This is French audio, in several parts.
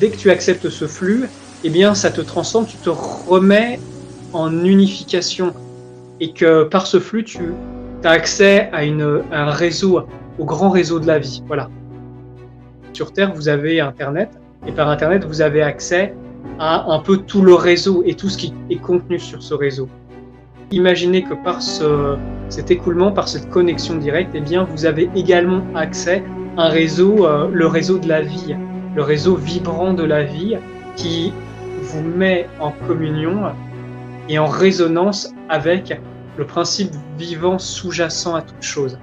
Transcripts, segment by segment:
dès que tu acceptes ce flux, eh bien, ça te transforme, tu te remets en unification. Et que par ce flux, tu as accès à un réseau, au grand réseau de la vie. Voilà. Sur Terre, vous avez Internet, et par Internet, vous avez accès à un peu tout le réseau et tout ce qui est contenu sur ce réseau. Imaginez que par cet écoulement, par cette connexion directe, eh bien, vous avez également accès à un réseau, le réseau de la vie, le réseau vibrant de la vie qui vous met en communion et en résonance avec le principe vivant sous-jacent à toute chose.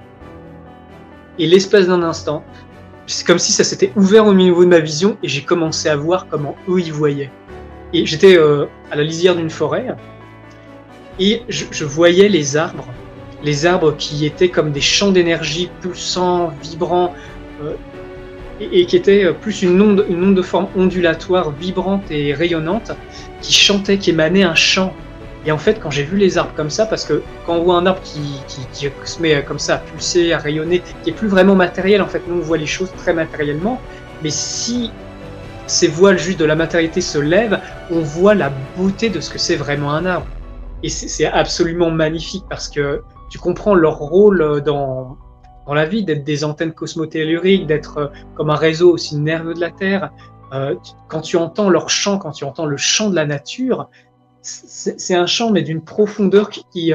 Et l'espace d'un instant, c'est comme si ça s'était ouvert au niveau de ma vision et j'ai commencé à voir comment eux y voyaient. Et j'étais à la lisière d'une forêt et je voyais les arbres qui étaient comme des champs d'énergie pulsants, vibrants, et qui étaient plus une onde de forme ondulatoire, vibrante et rayonnante, qui chantait, qui émanait un chant. Et en fait, quand j'ai vu les arbres comme ça, parce que quand on voit un arbre qui se met comme ça à pulser, à rayonner, qui est plus vraiment matériel, en fait, nous on voit les choses très matériellement, mais si ces voiles juste de la matérialité se lèvent, on voit la beauté de ce que c'est vraiment un arbre. Et c'est absolument magnifique parce que tu comprends leur rôle dans la vie, d'être des antennes cosmotelluriques, d'être comme un réseau aussi nerveux de la Terre. Quand tu entends leur chant, quand tu entends le chant de la nature, c'est un chant mais d'une profondeur qui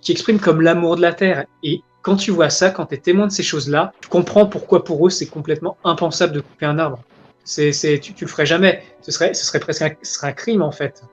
exprime comme l'amour de la Terre. Et quand tu vois ça, quand tu es témoin de ces choses-là, tu comprends pourquoi pour eux c'est complètement impensable de couper un arbre. Tu le ferais jamais. Ce serait presque un crime en fait.